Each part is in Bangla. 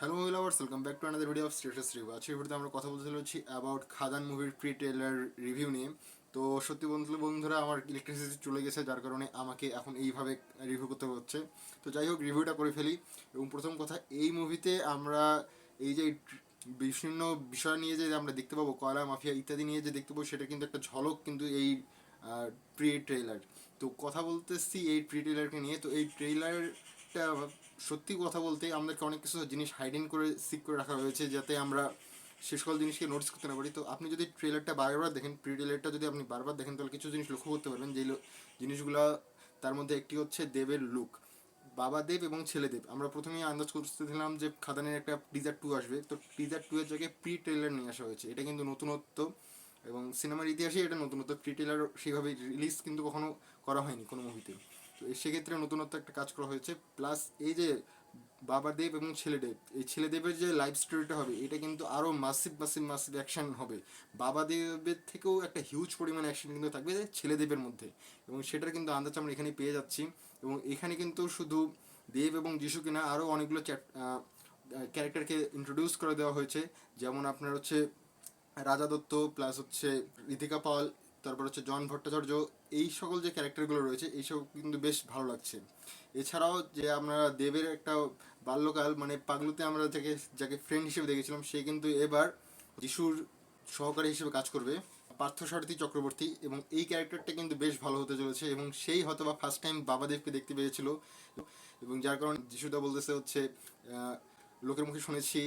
Hello lovers, welcome back to another video of status review. আজকের ভিডিওতে আমরা কথা বলতে চলেছি অ্যাবাউট খাদান মুভির প্রি ট্রেলার রিভিউ নিয়ে। তো সত্যি বন্ধুরা, আমার ইলেকট্রিসিটি চলে গেছে, যার কারণে আমাকে এখন এইভাবে রিভিউ করতে হচ্ছে। তো যাই হোক, রিভিউটা করে ফেলি। এবং প্রথম কথা, এই মুভিতে আমরা এই যে বিভিন্ন বিষয় নিয়ে যে আমরা দেখতে পাবো, কয়লা মাফিয়া ইত্যাদি নিয়ে যে দেখতে পাবো, সেটা কিন্তু একটা ঝলক কিন্তু এই প্রি ট্রেলার। তো কথা বলতেছি এই প্রি ট্রেলারকে নিয়ে। তো এই ট্রেলারটা সত্যি কথা বলতে আমাদেরকে অনেক কিছু জিনিস হাইডেন করে সিক করে রাখা হয়েছে, যাতে আমরা সে সকল জিনিসকে নোটিস করতে না পারি। তো আপনি যদি ট্রেলারটা বারবার দেখেন, প্রি ট্রেলারটা যদি আপনি বারবার দেখেন, তাহলে কিছু জিনিস লক্ষ্য করতে পারবেন। যেই জিনিসগুলো, তার মধ্যে একটি হচ্ছে দেবের লুক। বাবা দেব এবং ছেলে দেব, আমরা প্রথমেই আন্দাজ করতেছিলাম যে খাদানের একটা টিজার 2 আসবে। তো টিজার 2 এর জায়গায় প্রি ট্রেলার নিয়ে আসা হয়েছে। এটা কিন্তু নতুনত্ব, এবং সিনেমার ইতিহাসে এটা নতুনত্ব। প্রি ট্রেলার সেইভাবে রিলিজ কিন্তু কখনো করা হয়নি কোনো মুভিতে। তো সেক্ষেত্রে নতুনত্ব একটা কাজ করা হয়েছে। প্লাস এই যে বাবা দেব এবং ছেলে দেব, এই ছেলে দেবের যে লাইফ স্টোরিটা হবে, এটা কিন্তু আরও মাসিভ মাসিভ মাসিভ অ্যাকশন হবে। বাবা দেবের থেকেও একটা হিউজ পরিমাণ অ্যাকশন কিন্তু থাকবে ছেলে দেবের মধ্যে, এবং সেটার কিন্তু আন্দাজ আমরা এখানে পেয়ে যাচ্ছি। এবং এখানে কিন্তু শুধু দেব এবং যিশুকে না, আরও অনেকগুলো ক্যারেক্টারকে ইন্ট্রোডিউস করে দেওয়া হয়েছে। যেমন আপনার হচ্ছে রাজা দত্ত, প্লাস হচ্ছে ঋতিকা পাল, তারপর হচ্ছে জন ভট্টাচার্য। এই সকল যে ক্যারেক্টারগুলো রয়েছে, এইসব কিন্তু বেশ ভালো লাগছে। এছাড়াও যে আমরা দেবের একটা বাল্যকাল, মানে পাগলুতে আমরা যাকে যাকে ফ্রেন্ড হিসেবে দেখেছিলাম, সে কিন্তু এবার যিশুর সহকারী হিসেবে কাজ করবে, পার্থসারথী চক্রবর্তী। এবং এই ক্যারেক্টারটা কিন্তু বেশ ভালো হতে চলেছে, এবং সেই হয়তো বা ফার্স্ট টাইম বাবাদেবকে দেখতে পেয়েছিল। এবং যার কারণে যিশুদা বলতেছে হচ্ছে, লোকের মুখে শুনেছি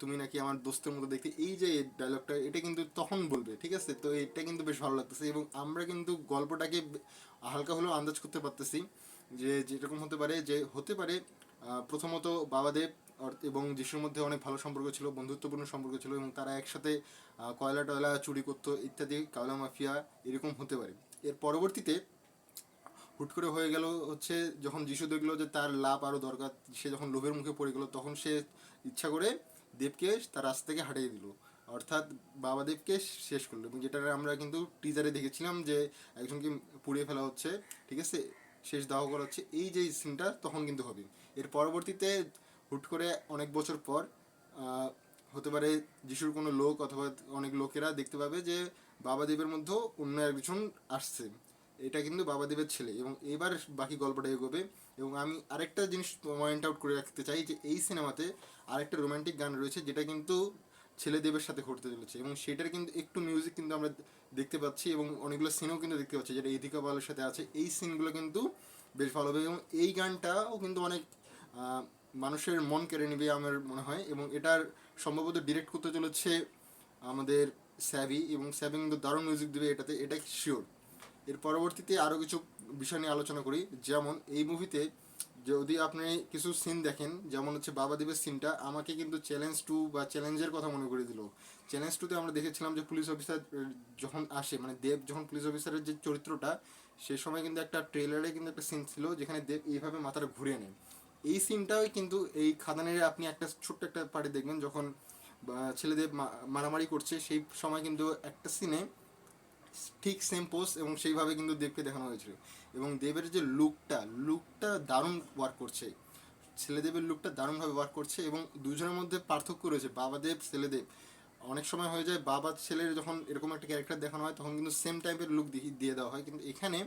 তুমি নাকি আমার দোস্তের মতো দেখতে, এই যে ডায়লগটা, এটা কিন্তু তখন বলবে, ঠিক আছে? তো এটা কিন্তু বেশ ভালো লাগতেছে, এবং আমরা কিন্তু গল্পটাকে হালকা হলেও আন্দাজ করতে পারতেছি যে যেরকম হতে পারে প্রথমত বাবাদেব এবং যিশুর মধ্যে অনেক ভালো সম্পর্ক ছিল, বন্ধুত্বপূর্ণ সম্পর্ক ছিল, এবং তারা একসাথে কয়লা টয়লা চুরি করতো ইত্যাদি, কাওলা মাফিয়া এরকম হতে পারে। এর পরবর্তীতে হুট করে হয়ে গেল হচ্ছে, যখন যিশু দেখলো যে তার লাভ আরও দরকার, সে যখন লোভের মুখে পড়ে গেল, তখন সে ইচ্ছা করে দেবকে তার রাস্তা থেকে হারিয়ে দিল, অর্থাৎ বাবাদেবকে শেষ করলো। এবং যেটা আমরা কিন্তু টিজারে দেখেছিলাম যে একজনকে পুড়িয়ে ফেলা হচ্ছে, ঠিক আছে, শেষ দাহ করা হচ্ছে, এই যে সিনটা তখন কিন্তু হবে। এর পরবর্তীতে হুট করে অনেক বছর পর হতে পারে যিশুর কোনো লোক অথবা অনেক লোকেরা দেখতে পাবে যে বাবাদেবের মধ্যেও অন্য একজন আসছে, এটা কিন্তু বাবাদেবের ছেলে। এবং এবার বাকি গল্পটা এগোবে। এবং আমি আরেকটা জিনিস পয়েন্ট আউট করে রাখতে চাই, যে এই সিনেমাতে আরেকটা রোমান্টিক গান রয়েছে, যেটা কিন্তু ছেলেদেবের সাথে ঘটতে চলেছে, এবং সেটার কিন্তু একটু মিউজিক কিন্তু আমরা দেখতে পাচ্ছি, এবং অনেকগুলো সিনও কিন্তু দেখতে পাচ্ছি যেটা ইদিকা পালের সাথে আছে। এই সিনগুলো কিন্তু বেশ ভালো হবে, এবং এই গানটাও কিন্তু অনেক মানুষের মন কেড়ে নেবে আমার মনে হয়। এবং এটার সম্ভবত ডিরেক্ট করতে চলেছে আমাদের স্যাভি, এবং স্যাভি কিন্তু দারুণ মিউজিক দেবে এটাতে, এটা শিওর। এর পরবর্তীতে আরও কিছু বিষয় নিয়ে আলোচনা করি। যেমন এই মুভিতে যদি আপনি কিছু সিন দেখেন, যেমন হচ্ছে বাবাদেবের সিনটা আমাকে কিন্তু চ্যালেঞ্জ 2 বা চ্যালেঞ্জের কথা মনে করে দিল। চ্যালেঞ্জ 2-তে আমরা দেখেছিলাম যে পুলিশ অফিসার যখন আসে, মানে দেব যখন পুলিশ অফিসারের যে চরিত্রটা, সেই সময় কিন্তু একটা ট্রেলারে কিন্তু একটা সিন ছিল যেখানে দেব এইভাবে মাথাটা ঘুরিয়ে নেয়। এই সিনটাও কিন্তু এই খাদানের আপনি একটা ছোট্ট একটা পার্টি দেখবেন, যখন ছেলেদের মারামারি করছে, সেই সময় কিন্তু একটা সিনে ঠিক সেম পোজ এবং সেইভাবে কিন্তু দেবকে দেখানো হয়েছিল। এবং দেবের যে লুকটা দারুণ ওয়ার্ক করছে, ছেলেদেবের লুকটা দারুণভাবে ওয়ার্ক করছে। এবং দুজনের মধ্যে পার্থক্য রয়েছে, বাবাদেব ছেলেদেব। অনেক সময় হয়ে যায় বাবা ছেলের যখন এরকম একটা ক্যারেক্টার দেখানো হয়, তখন কিন্তু সেম টাইপের লুক দিয়ে দেওয়া হয়, কিন্তু এখানে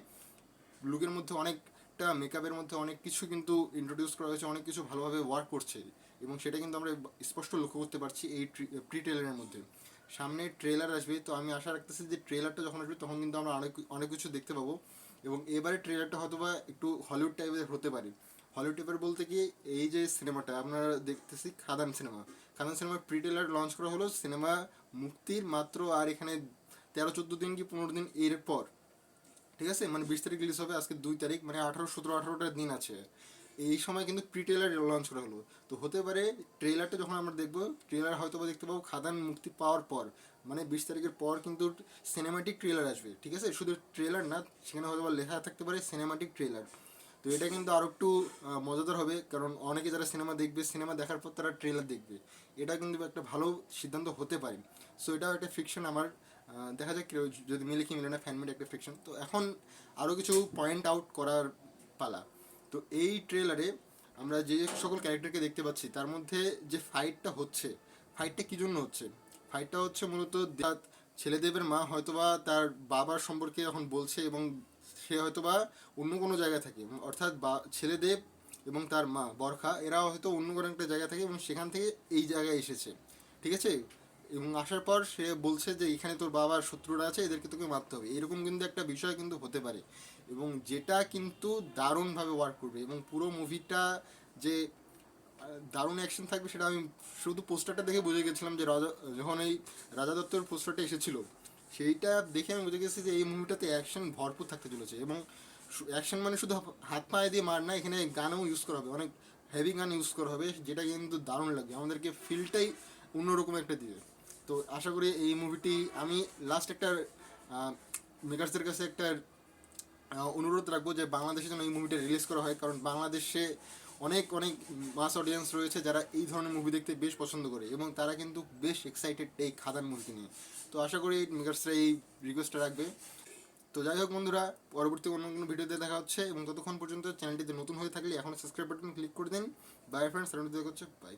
লুকের মধ্যে অনেকটা, মেকআপের মধ্যে অনেক কিছু কিন্তু ইন্ট্রোডিউস করা হয়েছে, অনেক কিছু ভালোভাবে ওয়ার্ক করছে। এবং সেটা কিন্তু আমরা স্পষ্ট লক্ষ্য করতে পারছি এই প্রি ট্রেলারের মধ্যে। সামনে ট্রেলার আসবে, তো আমি আশা রাখতেছি যে ট্রেলারটা যখন আসবে, তখন কিন্তু আমরা অনেক অনেক কিছু দেখতে পাবো। এবং এবারে ট্রেলারটা হয়তো বা একটু হলিউড টাইপের হতে পারে। হলিউড টাইপের বলতে কি, এই যে সিনেমাটা আপনারা দেখতেছি খাদান সিনেমার প্রি ট্রেলার লঞ্চ করা হলো, সিনেমা মুক্তির মাত্র আর এখানে 13-14 দিন কি 15 দিন এর পর, ঠিক আছে, মানে 20 তারিখ রিলিজ হবে, আজকে 2 তারিখ, মানে 18-17-18টা দিন আছে। এই সময় কিন্তু প্রি ট্রেলার লঞ্চ করা হলো। তো হতে পারে ট্রেলারটা যখন আমরা দেখবো, ট্রেলার হয়তো বা দেখতে পাবো খাদান মুক্তি পাওয়ার পর, মানে 20 তারিখের পর কিন্তু সিনেমাটিক ট্রেলার আসবে, ঠিক আছে? শুধু ট্রেলার না, সেখানে হয়তো বা লেখা থাকতে পারে সিনেমাটিক ট্রেলার। তো এটা কিন্তু আরও একটু মজাদার হবে, কারণ অনেকে যারা সিনেমা দেখবে, সিনেমা দেখার পর তারা ট্রেলার দেখবে, এটা কিন্তু একটা ভালো সিদ্ধান্ত হতে পারে। সো এটাও একটা ফিকশন আমার, দেখা যাক কেউ যদি মিলে কি মিলে না, ফ্যানমেড একটা ফিকশন। তো এখন আরও কিছু পয়েন্ট আউট করার পালা। তো এই ট্রেলারে আমরা যে সকল ক্যারেক্টারকে দেখতে পাচ্ছি তার মধ্যে যে ফাইটটা হচ্ছে, ফাইটটা কী জন্য হচ্ছে? ফাইটটা হচ্ছে মূলত ছেলেদেবের মা হয়তোবা তার বাবার সম্পর্কে এখন বলছে, এবং সে হয়তোবা অন্য কোনো জায়গায় থাকে, অর্থাৎ ছেলেদেব এবং তার মা বরখা এরা হয়তো অন্য কোনো একটা জায়গা থাকে এবং সেখান থেকে এই জায়গায় এসেছে, ঠিক আছে? এবং আসার পর সে বলছে যে এখানে তোর বাবার শত্রুরা আছে, এদেরকে তোকে মারতে হবে, এরকম কিন্তু একটা বিষয় কিন্তু হতে পারে, এবং যেটা কিন্তু দারুণভাবে ওয়ার্ক করবে। এবং পুরো মুভিটা যে দারুণ অ্যাকশন থাকবে সেটা আমি শুধু পোস্টারটা দেখে বুঝে গেছিলাম, যে যখন এই রাজা দত্তর পোস্টারটা এসেছিল সেইটা দেখে আমি বুঝে গেছি যে এই মুভিটাতে অ্যাকশন ভরপুর থাকতে চলেছে। এবং অ্যাকশন মানে শুধু হাত পায়ে দিয়ে মার না, এখানে গানও ইউজ করা হবে, অনেক হেভি গান ইউজ করা হবে, যেটা কিন্তু দারুণ লাগবে, আমাদেরকে ফিলটাই অন্যরকম একটা দিবে। তো আশা করি এই মুভিটি, আমি লাস্ট একটা মেকার্সদের কাছে একটা অনুরোধ রাখবো যে বাংলাদেশে যেন এই মুভিটা রিলিজ করা হয়, কারণ বাংলাদেশে অনেক অনেক মাস অডিয়েন্স রয়েছে যারা এই ধরনের মুভি দেখতে বেশ পছন্দ করে, এবং তারা কিন্তু বেশ এক্সাইটেড এই খাদান মুভিকে নিয়ে। তো আশা করি মেকার্সরা এই রিকোয়েস্টটা রাখবে। তো যাই হোক বন্ধুরা, পরবর্তী অন্য কোনো ভিডিওতে দেখা হচ্ছে, এবং ততক্ষণ পর্যন্ত চ্যানেলটিতে নতুন হয়ে থাকলে এখন সাবস্ক্রাইব বাটন ক্লিক করে দিন। বাই ফ্রেন্ডস, দেখা হচ্ছে, বাই।